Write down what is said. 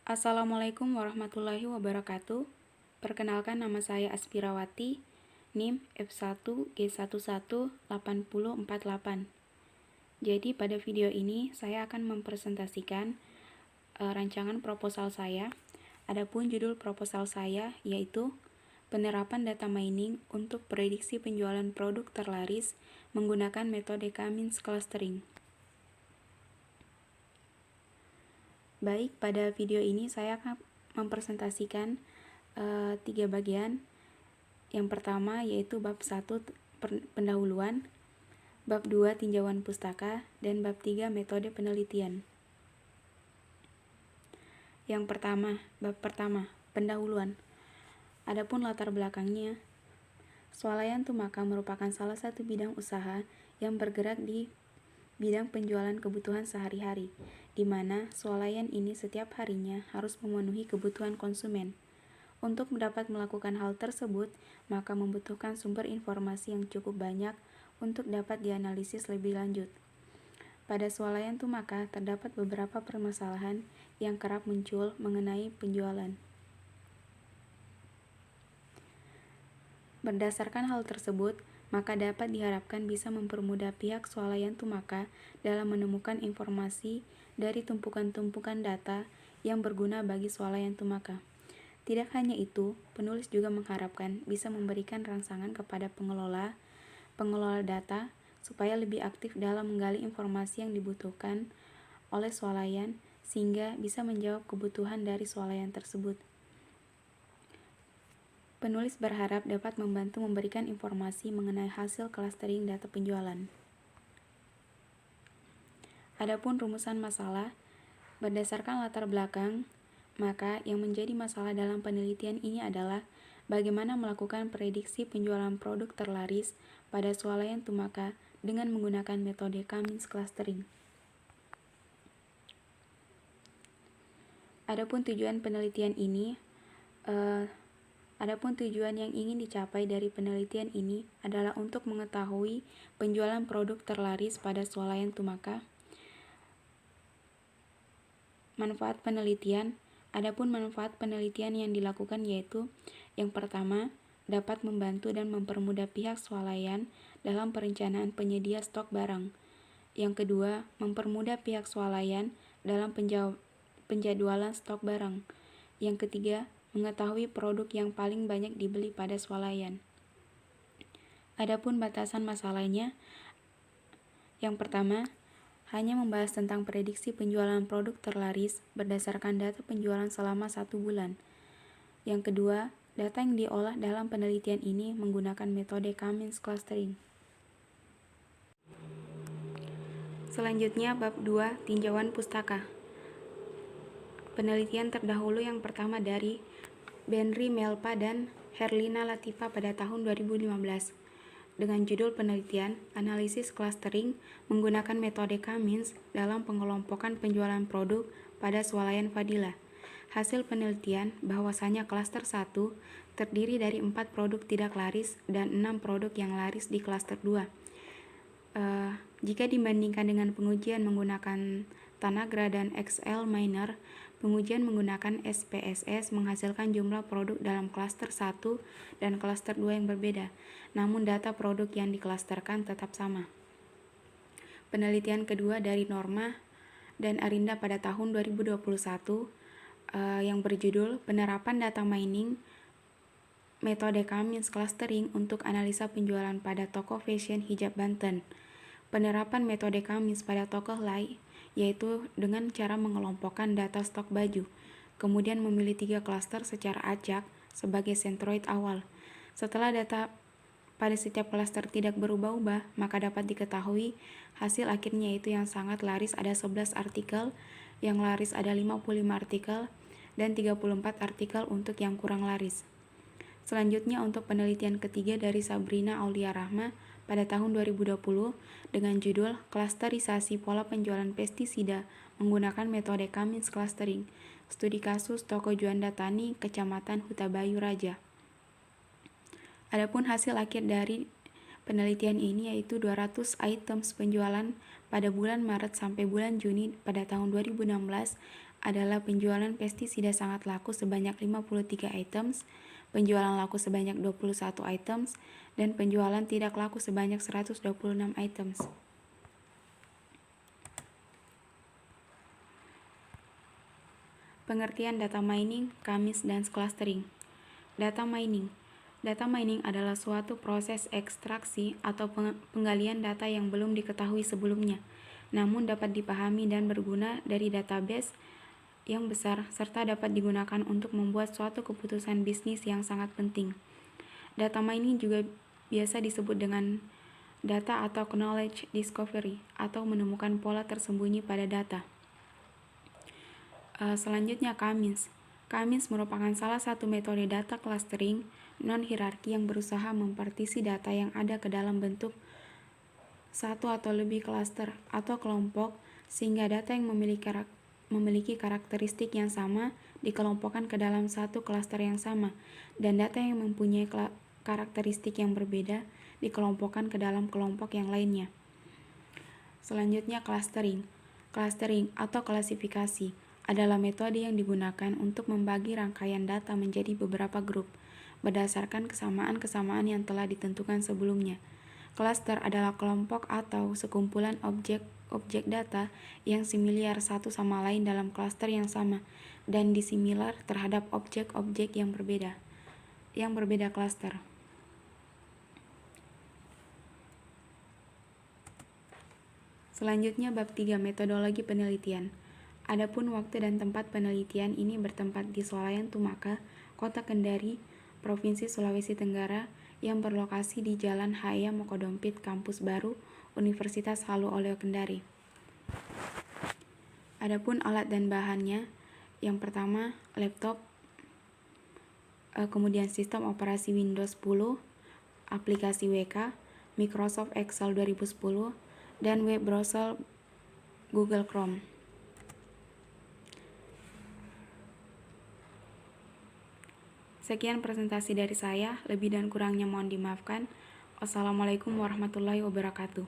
Assalamualaikum warahmatullahi wabarakatuh. Perkenalkan, nama saya Aspirawati, NIM F1G118048. Jadi pada video ini saya akan mempresentasikan rancangan proposal saya. Adapun judul proposal saya yaitu penerapan data mining untuk prediksi penjualan produk terlaris menggunakan metode Cummins clustering. Baik, pada video ini saya akan mempresentasikan 3 bagian. Yang pertama yaitu bab 1 pendahuluan, bab 2 tinjauan pustaka, dan bab 3 metode penelitian. Yang pertama, bab pertama, pendahuluan. Adapun latar belakangnya, swalayan tumaka merupakan salah satu bidang usaha yang bergerak di bidang penjualan kebutuhan sehari-hari, di mana swalayan ini setiap harinya harus memenuhi kebutuhan konsumen. Untuk dapat melakukan hal tersebut, maka membutuhkan sumber informasi yang cukup banyak untuk dapat dianalisis lebih lanjut. Pada swalayan tumaka terdapat beberapa permasalahan yang kerap muncul mengenai penjualan. Berdasarkan hal tersebut, maka dapat diharapkan bisa mempermudah pihak swalayan tumaka dalam menemukan informasi dari tumpukan-tumpukan data yang berguna bagi swalayan tumaka. Tidak hanya itu, penulis juga mengharapkan bisa memberikan rangsangan kepada pengelola data supaya lebih aktif dalam menggali informasi yang dibutuhkan oleh swalayan sehingga bisa menjawab kebutuhan dari swalayan tersebut. Penulis berharap dapat membantu memberikan informasi mengenai hasil clustering data penjualan. Adapun rumusan masalah, berdasarkan latar belakang, maka yang menjadi masalah dalam penelitian ini adalah bagaimana melakukan prediksi penjualan produk terlaris pada swalayan tumaka dengan menggunakan metode Cummins clustering. Adapun tujuan yang ingin dicapai dari penelitian ini adalah untuk mengetahui penjualan produk terlaris pada swalayan tumaka. Manfaat penelitian. Adapun manfaat penelitian yang dilakukan yaitu yang pertama, dapat membantu dan mempermudah pihak swalayan dalam perencanaan penyedia stok barang. Yang kedua, mempermudah pihak swalayan dalam penjadwalan stok barang. Yang ketiga, mengetahui produk yang paling banyak dibeli pada swalayan. Adapun batasan masalahnya, yang pertama, hanya membahas tentang prediksi penjualan produk terlaris berdasarkan data penjualan selama 1 bulan. Yang kedua, data yang diolah dalam penelitian ini menggunakan metode Cummins clustering. Selanjutnya, bab 2 tinjauan pustaka. Penelitian terdahulu yang pertama dari Benry Melpa dan Herlina Latifa pada tahun 2015. Dengan judul penelitian, analisis clustering menggunakan metode Cummins dalam pengelompokan penjualan produk pada swalayan Fadila. Hasil penelitian bahwasanya klaster 1 terdiri dari 4 produk tidak laris dan 6 produk yang laris di klaster 2. Jika dibandingkan dengan pengujian menggunakan Tanagra dan XL Miner, pengujian menggunakan SPSS menghasilkan jumlah produk dalam klaster 1 dan klaster 2 yang berbeda, namun data produk yang diklasterkan tetap sama. Penelitian kedua dari Norma dan Arinda pada tahun 2021 yang berjudul Penerapan Data Mining Metode Cummins Clustering untuk Analisa Penjualan pada Toko Fashion Hijab Banten. Penerapan metode Cummins pada toko Lai yaitu dengan cara mengelompokkan data stok baju, kemudian memilih 3 klaster secara acak sebagai sentroid awal. Setelah data pada setiap klaster tidak berubah-ubah, maka dapat diketahui hasil akhirnya yaitu yang sangat laris ada 11 artikel, yang laris ada 55 artikel, dan 34 artikel untuk yang kurang laris. Selanjutnya untuk penelitian ketiga dari Sabrina Aulia Rahma pada tahun 2020 dengan judul Klasterisasi Pola Penjualan Pestisida menggunakan metode Cummins Clustering, studi kasus Toko Juanda Tani, Kecamatan Hutabayu Raja. Adapun hasil akhir dari penelitian ini yaitu 200 items penjualan pada bulan Maret sampai bulan Juni pada tahun 2016 adalah penjualan pestisida sangat laku sebanyak 53 items, penjualan laku sebanyak 21 items, dan penjualan tidak laku sebanyak 126 items. Pengertian data mining, KMIS, dan clustering. Data mining. Data mining adalah suatu proses ekstraksi atau penggalian data yang belum diketahui sebelumnya, namun dapat dipahami dan berguna dari database yang besar, serta dapat digunakan untuk membuat suatu keputusan bisnis yang sangat penting. Data mining juga biasa disebut dengan data atau knowledge discovery, atau menemukan pola tersembunyi pada data. Selanjutnya, KMIS. KMIS merupakan salah satu metode data clustering non-hierarki yang berusaha mempartisi data yang ada ke dalam bentuk satu atau lebih klaster atau kelompok, sehingga data yang memiliki karakteristik yang sama dikelompokkan ke dalam satu klaster yang sama, dan data yang mempunyai karakteristik yang berbeda dikelompokkan ke dalam kelompok yang lainnya. Selanjutnya, clustering. Clustering atau klasifikasi adalah metode yang digunakan untuk membagi rangkaian data menjadi beberapa grup berdasarkan kesamaan-kesamaan yang telah ditentukan sebelumnya. Cluster adalah kelompok atau sekumpulan objek data yang similar satu sama lain dalam cluster yang sama dan disimilar terhadap objek-objek yang berbeda cluster. Selanjutnya, bab 3, metodologi penelitian. Adapun waktu dan tempat penelitian ini bertempat di Swalayan Tumaka, Kota Kendari, Provinsi Sulawesi Tenggara, yang berlokasi di Jalan Haya Mokodompit, Kampus Baru, Universitas Halu Oleo Kendari. Adapun alat dan bahannya, yang pertama laptop, kemudian sistem operasi Windows 10, aplikasi WK, Microsoft Excel 2010, dan web browser Google Chrome. Sekian presentasi dari saya, lebih dan kurangnya mohon dimaafkan. Wassalamualaikum warahmatullahi wabarakatuh.